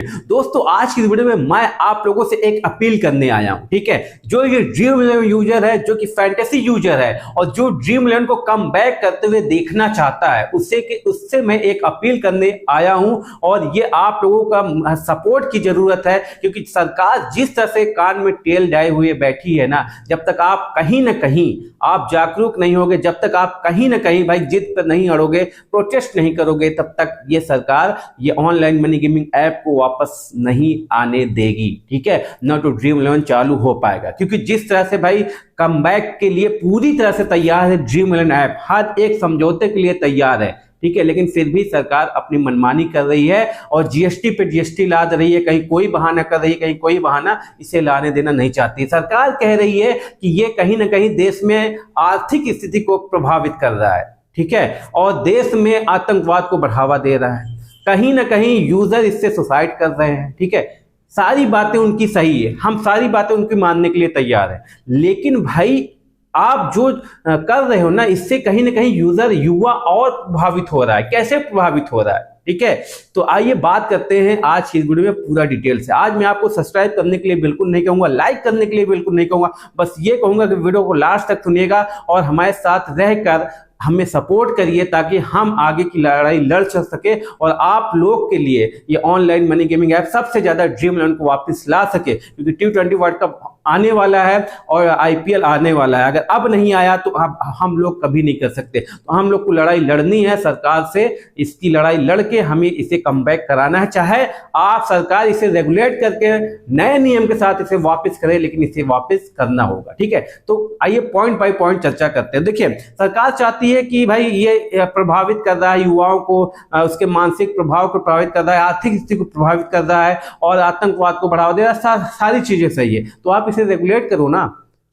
दोस्तों आज की वीडियो में मैं आप लोगों से एक अपील करने आया हूं, ठीक है। जो ये ड्रीम इलेवन यूजर है, जो कि फैंटेसी यूजर है और जो ड्रीम इलेवन को कम बैक करते हुए देखना चाहता है, उससे मैं एक अपील करने आया हूं। और ये आप लोगों का सपोर्ट की जरूरत है, क्योंकि सरकार जिस तरह से कान में तेल डाले हुए बैठी है ना, जब तक आप कहीं ना कहीं आप जागरूक नहीं होगे, जब तक आप कहीं ना कहीं भाई जिद पर नहीं अड़ोगे, प्रोटेस्ट नहीं करोगे, तब तक ये सरकार ये ऑनलाइन मनी गेमिंग ऐप को वापस नहीं आने देगी, ठीक है ना। तो ड्रीम इलेवन चालू हो पाएगा, क्योंकि जिस तरह से भाई कमबैक के लिए पूरी तरह से तैयार है ड्रीम इलेवन ऐप, हर एक समझौते के लिए तैयार है, ठीक है। लेकिन फिर भी सरकार अपनी मनमानी कर रही है और जीएसटी पे जीएसटी लाद रही है, कहीं कोई बहाना कर रही है, कहीं कोई बहाना इसे लाने देना नहीं चाहती। सरकार कह रही है कि ये कहीं ना कहीं देश में आर्थिक स्थिति को प्रभावित कर रहा है, ठीक है, और देश में आतंकवाद को बढ़ावा दे रहा है, कहीं ना कहीं यूजर इससे सुसाइड कर रहे हैं, ठीक है। सारी बातें उनकी सही है, हम सारी बातें उनकी मानने के लिए तैयार हैं, लेकिन भाई आप जो कर रहे हो ना, इससे कहीं ना कहीं यूजर युवा और प्रभावित हो रहा है। कैसे प्रभावित हो रहा है, ठीक है। तो आइए बात करते हैं आज की वीडियो में पूरा डिटेल से। आज मैं आपको सब्सक्राइब करने के लिए बिल्कुल नहीं कहूंगा, लाइक करने के लिए बिल्कुल नहीं कहूंगा, बस ये कहूंगा कि वीडियो को लास्ट तक सुनिएगा और हमारे साथ रहकर हमें सपोर्ट करिए, ताकि हम आगे की लड़ाई लड़ सके और आप लोग के लिए ये ऑनलाइन मनी गेमिंग ऐप सबसे ज्यादा ड्रीम इलेवन को वापस ला सके, क्योंकि T20 वर्ल्ड कप आने वाला है और आईपीएल आने वाला है। अगर अब नहीं आया तो अब हम लोग कभी नहीं कर सकते। तो हम लोग को लड़ाई लड़नी है सरकार से, इसकी लड़ाई लड़के हमें इसे कमबैक कराना है, चाहे आप सरकार इसे रेगुलेट करके नए नियम के साथ इसे वापस करे, लेकिन इसे वापस करना होगा, ठीक है। तो आइए पॉइंट बाय पॉइंट चर्चा करते हैं। देखिए, सरकार चाहती है कि भाई ये प्रभावित कर रहा है युवाओं को, उसके मानसिक प्रभाव को प्रभावित कर रहा है, आर्थिक स्थिति को प्रभावित कर रहा है और आतंकवाद को बढ़ावा दे रहा है। सारी चीजें सही है, तो आप इसे रेगुलेट करो ना,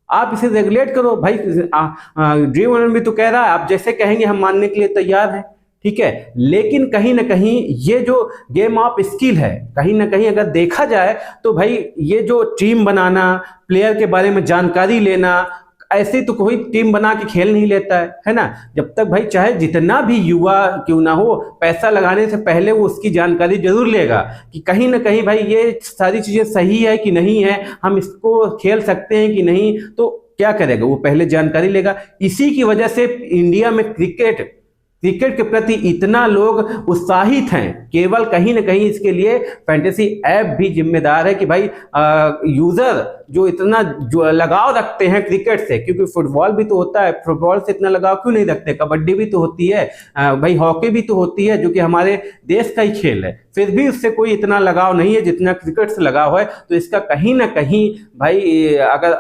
आप इसे रेगुलेट करो भाई। ड्रीम इलेवन भी तो कह रहा है, आप जैसे कहेंगे हम मानने के लिए तैयार हैं, ठीक है। लेकिन कहीं ना कहीं ये जो गेम ऑफ स्किल है, कहीं ना कहीं अगर देखा जाए तो भाई ये जो टीम बनाना, प्लेयर के बारे में जानकारी लेना, ऐसे तो कोई टीम बना के खेल नहीं लेता है ना। जब तक भाई चाहे जितना भी युवा क्यों ना हो, पैसा लगाने से पहले वो उसकी जानकारी जरूर लेगा कि कहीं ना कहीं भाई ये सारी चीजें सही है कि नहीं है, हम इसको खेल सकते हैं कि नहीं। तो क्या करेगा वो, पहले जानकारी लेगा। इसी की वजह से इंडिया में क्रिकेट के प्रति इतना लोग उत्साहित हैं, केवल कहीं ना कहीं इसके लिए फैंटेसी ऐप भी जिम्मेदार है कि भाई यूजर जो इतना जो लगाव रखते हैं क्रिकेट से, क्योंकि फुटबॉल भी तो होता है, फुटबॉल से इतना लगाव क्यों नहीं रखते, कबड्डी भी तो होती है, भाई हॉकी भी तो होती है, जो कि हमारे देश का ही खेल है, फिर भी उससे कोई इतना लगाव नहीं है जितना क्रिकेट से लगाव है। तो इसका कहीं ना कहीं भाई अगर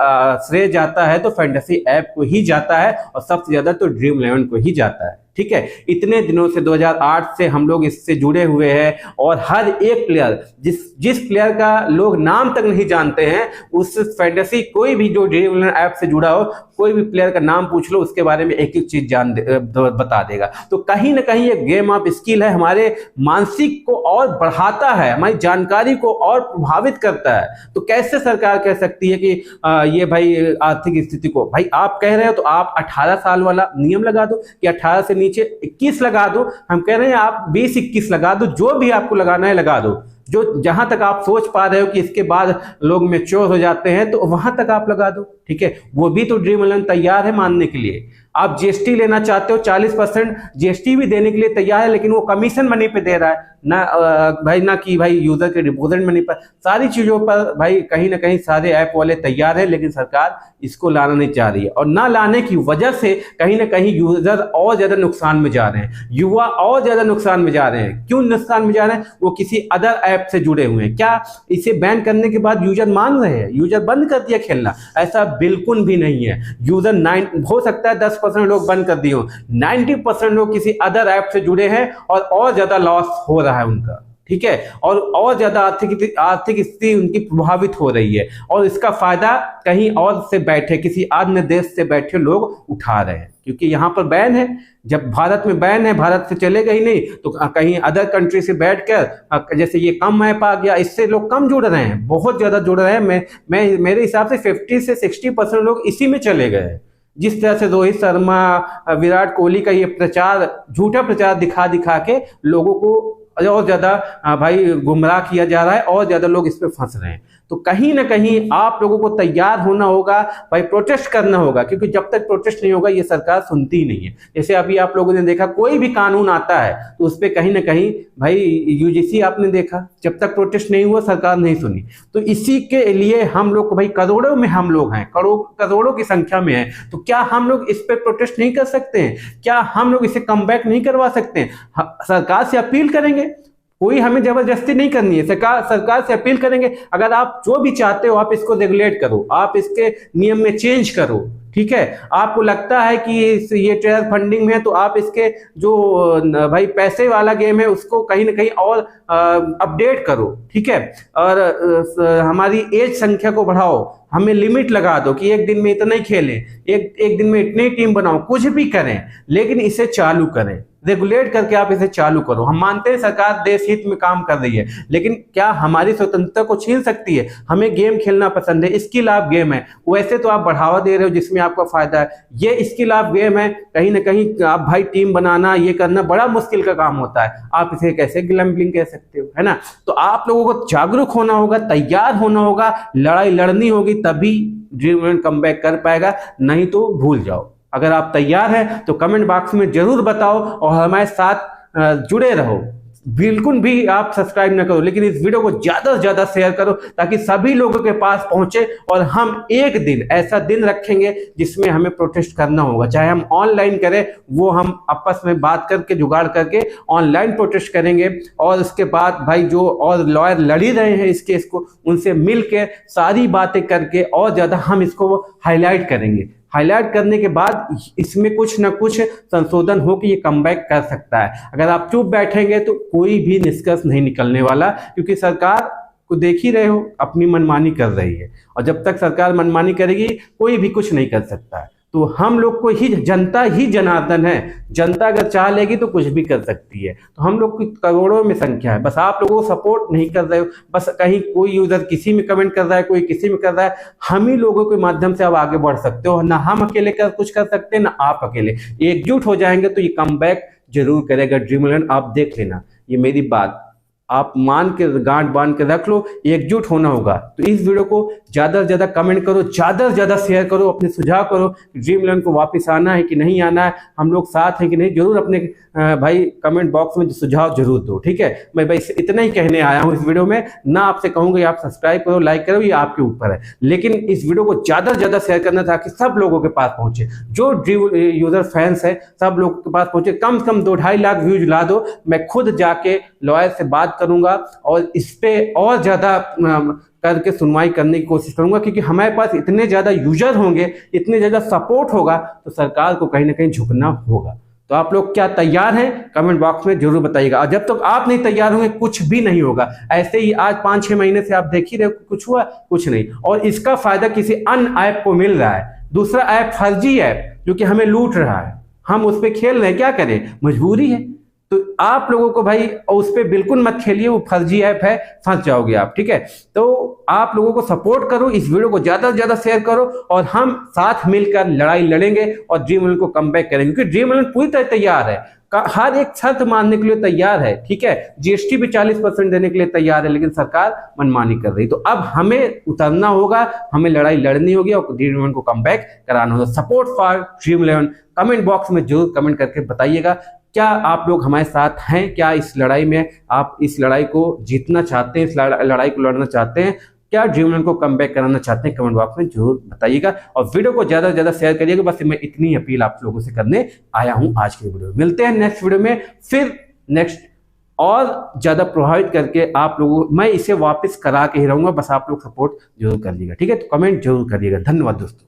श्रेय जाता है तो फैंटेसी ऐप को ही जाता है, और सबसे ज्यादा तो ड्रीम इलेवन को ही जाता है, ठीक है। इतने दिनों से 2008 से हम लोग इससे जुड़े हुए हैं, और हर एक प्लेयर जिस प्लेयर का लोग नाम तक नहीं जानते हैं, उस फैंटेसी कोई भी जो ड्रीम इलेवन ऐप से जुड़ा हो, कोई भी प्लेयर का नाम पूछ लो, उसके बारे में एक एक चीज बता देगा। तो कहीं ना कहीं ये गेम ऑफ स्किल है, हमारे मानसिक को और बढ़ाता है, हमारी जानकारी को और प्रभावित करता है। तो कैसे सरकार कह सकती है कि ये भाई आर्थिक स्थिति को, भाई आप कह रहे हो तो आप 18 साल वाला नियम लगा दो, कि 18 से नीचे 21 लगा दो। हम कह रहे हैं आप 20-21 लगा दो, जो भी आपको लगाना है लगा दो। जो जहां तक आप सोच पा रहे हो कि इसके बाद लोग मैच्योर हो जाते हैं, तो वहां तक आप लगा दो, ठीक है। वो भी तो ड्रीम इलेवन तैयार है मानने के लिए। आप जीएसटी लेना चाहते हो, 40% जीएसटी भी देने के लिए तैयार है, लेकिन वो कमीशन मनी पे दे रहा है ना, भाई ना कि भाई यूजर के डिपॉजिट मनी पर। सारी चीजों पर भाई कहीं ना कहीं सारे ऐप वाले तैयार है, लेकिन सरकार इसको लाना नहीं चाह रही है, और ना लाने की वजह से कहीं ना कहीं यूजर और ज्यादा नुकसान में जा रहे हैं, युवा और ज्यादा नुकसान में जा रहे हैं। क्यों नुकसान में जा रहे हैं? वो किसी अदर ऐप से जुड़े हुए हैं। क्या इसे बैन करने के बाद यूजर मान रहे हैं, यूजर बंद कर दिया खेलना? ऐसा बिल्कुल भी नहीं है। यूजर हो सकता है 10% लोग बंद कर दिए हो, 90% लोग किसी अदर ऐप से जुड़े हैं और ज्यादा लॉस हो रहा है उनका, ठीक है, और ज्यादा आर्थिक स्थिति उनकी प्रभावित हो रही है, और इसका फायदा कहीं और से बैठे, किसी अन्य देश से बैठे लोग उठा रहे हैं, क्योंकि यहाँ पर बैन है। जब भारत में बैन है, भारत से चलेगा ही नहीं, तो कहीं अदर कंट्री से बैठकर जैसे ये कम ऐप आ गया, इससे लोग कम जुड़ रहे हैं, बहुत ज्यादा जुड़ रहे हैं। मैं मेरे हिसाब से 50 से 60% लोग इसी में चले गए हैं। जिस तरह से रोहित शर्मा, विराट कोहली का ये प्रचार, झूठा प्रचार दिखा दिखा के लोगों को और ज़्यादा भाई गुमराह किया जा रहा है और ज़्यादा लोग इस पे फंस रहे हैं। तो कहीं ना कहीं आप लोगों को तैयार होना होगा भाई, प्रोटेस्ट करना होगा, क्योंकि जब तक प्रोटेस्ट नहीं होगा ये सरकार सुनती ही नहीं है। जैसे अभी आप लोगों ने देखा कोई भी कानून आता है तो उस पर कहीं ना कहीं भाई यूजीसी आपने देखा, जब तक प्रोटेस्ट नहीं हुआ सरकार नहीं सुनी। तो इसी के लिए हम लोग को भाई करोड़ों में हम लोग हैं, करोड़ों की संख्या में हैं, तो क्या हम लोग इस पर प्रोटेस्ट नहीं कर सकते हैं? क्या हम लोग इसे कमबैक नहीं करवा सकते हैं? सरकार से अपील करेंगे, कोई हमें जबरदस्ती नहीं करनी है, सरकार से अपील करेंगे। अगर आप जो भी चाहते हो आप इसको रेगुलेट करो, आप इसके नियम में चेंज करो, ठीक है। आपको लगता है कि ये टेरर फंडिंग में है तो आप इसके जो भाई पैसे वाला गेम है उसको कहीं ना कहीं और अपडेट करो, ठीक है। और हमारी एज संख्या को बढ़ाओ, हमें लिमिट लगा दो कि एक दिन में इतना ही खेलें, एक दिन में इतनी टीम बनाओ, कुछ भी करें, लेकिन इसे चालू करें, रेगुलेट करके आप इसे चालू करो। हम मानते हैं सरकार देश हित में काम कर रही है, लेकिन क्या हमारी स्वतंत्रता को छीन सकती है? हमें गेम खेलना पसंद है, स्किल ऑफ गेम है, वैसे तो आप बढ़ावा दे रहे हो जिसमें आपका फायदा है। ये स्किल ऑफ गेम है, कहीं ना कहीं आप भाई टीम बनाना ये करना बड़ा मुश्किल का काम होता है, आप इसे कैसे ग्लैम्बलिंग कह सकते हो, है ना। तो आप लोगों को जागरूक होना होगा, तैयार होना होगा, लड़ाई लड़नी होगी, तभी ड्रीमलैंड कमबैक कर पाएगा, नहीं तो भूल जाओ। अगर आप तैयार हैं तो कमेंट बॉक्स में जरूर बताओ और हमारे साथ जुड़े रहो। बिल्कुल भी आप सब्सक्राइब ना करो, लेकिन इस वीडियो को ज्यादा से ज्यादा शेयर करो ताकि सभी लोगों के पास पहुंचे। और हम एक दिन ऐसा दिन रखेंगे जिसमें हमें प्रोटेस्ट करना होगा, चाहे हम ऑनलाइन करें, वो हम आपस में बात करके जुगाड़ करके ऑनलाइन प्रोटेस्ट करेंगे। और उसके बाद भाई जो और लॉयर लड़ी रहे हैं इस केस को, उनसे मिल के सारी बातें करके और ज्यादा हम इसको हाईलाइट करेंगे। हाईलाइट करने के बाद इसमें कुछ ना कुछ संशोधन हो कि ये कमबैक कर सकता है। अगर आप चुप बैठेंगे तो कोई भी निष्कर्ष नहीं निकलने वाला, क्योंकि सरकार को देख ही रहे हो अपनी मनमानी कर रही है, और जब तक सरकार मनमानी करेगी कोई भी कुछ नहीं कर सकता है। तो हम लोग को ही जनता ही जनार्दन है, जनता अगर चाह लेगी तो कुछ भी कर सकती है। तो हम लोग की करोड़ों में संख्या है, बस आप लोगों को सपोर्ट नहीं कर रहे हो। बस कहीं कोई यूजर किसी में कमेंट कर रहा है, कोई किसी में कर रहा है, हम ही लोगों के माध्यम से अब आगे बढ़ सकते हो। ना हम अकेले कुछ कर सकते हैं, ना आप अकेले। एकजुट हो जाएंगे तो ये कमबैक जरूर करेगा ड्रीमलैंड, आप देख लेना। ये मेरी बात आप मान के गांठ बांध के रख लो, एकजुट होना होगा। तो इस वीडियो को ज्यादा से ज्यादा कमेंट करो, ज्यादा से ज्यादा शेयर करो, अपने सुझाव करो कि ड्रीमलैंड को वापस आना है कि नहीं आना है, हम लोग साथ हैं कि नहीं। जरूर अपने भाई कमेंट बॉक्स में सुझाव जरूर दो, ठीक है। मैं भाई इतना ही कहने आया हूँ इस वीडियो में, ना आपसे कहूंगा आप सब्सक्राइब करो, लाइक करो, ये आपके ऊपर है, लेकिन इस वीडियो को ज्यादा से ज्यादा शेयर करना ताकि सब लोगों के पास पहुंचे, जो ड्रीम यूजर फैंस है सब लोगों के पास पहुंचे। कम से कम 2-2.5 लाख व्यूज ला दो, मैं खुद जाके लॉयर से बात करूंगा और इस पे और ज्यादा करके सुनवाई करने की कोशिश करूंगा, क्योंकि हमारे पास इतने ज्यादा यूजर होंगे, इतने ज्यादा सपोर्ट होगा तो सरकार को कहीं ना कहीं झुकना होगा। तो आप लोग क्या तैयार हैं? कमेंट बॉक्स में जरूर बताइएगा। और जब तक आप नहीं तैयार होंगे कुछ भी नहीं होगा। ऐसे ही आज 5-6 महीने से आप देख ही रहे, कुछ हुआ? कुछ नहीं। और इसका फायदा किसी अन्य ऐप को मिल रहा है, दूसरा ऐप फर्जी ऐप जो कि हमें लूट रहा है, हम उस पर खेल रहे हैं, क्या करें, मजबूरी है। तो आप लोगों को भाई उस पर बिल्कुल मत खेलिए, वो फर्जी ऐप है, फंस जाओगे आप, ठीक है। तो आप लोगों को सपोर्ट करो, इस वीडियो को ज्यादा से ज्यादा शेयर करो और हम साथ मिलकर लड़ाई लड़ेंगे और ड्रीमलैंड को कमबैक करेंगे, क्योंकि ड्रीमलैंड पूरी तरह तैयार है, हर एक शर्त मानने के लिए तैयार है, ठीक है। जीएसटी भी 40% देने के लिए तैयार है, लेकिन सरकार मनमानी कर रही। तो अब हमें उतरना होगा, हमें लड़ाई लड़नी होगी और ड्रीमलैंड को कमबैक कराना होगा। Support for dreamland, comment box में जरूर कमेंट करके बताइएगा क्या आप लोग हमारे साथ हैं, क्या इस लड़ाई में आप इस लड़ाई को जीतना चाहते हैं, इस लड़ाई को लड़ना चाहते हैं, क्या ड्रीमलैंड को कमबैक कराना चाहते हैं, कमेंट बॉक्स में जरूर बताइएगा। और वीडियो को ज्यादा से ज्यादा शेयर करिएगा। बस मैं इतनी अपील आप लोगों से करने आया हूं आज की वीडियो में। मिलते हैं नेक्स्ट वीडियो में, फिर नेक्स्ट और ज्यादा प्रभावित करके आप लोगों, मैं इसे वापस करा के ही रहूंगा, बस आप लोग सपोर्ट जरूर करिएगा, ठीक है। तो कमेंट जरूर करिएगा। धन्यवाद दोस्तों।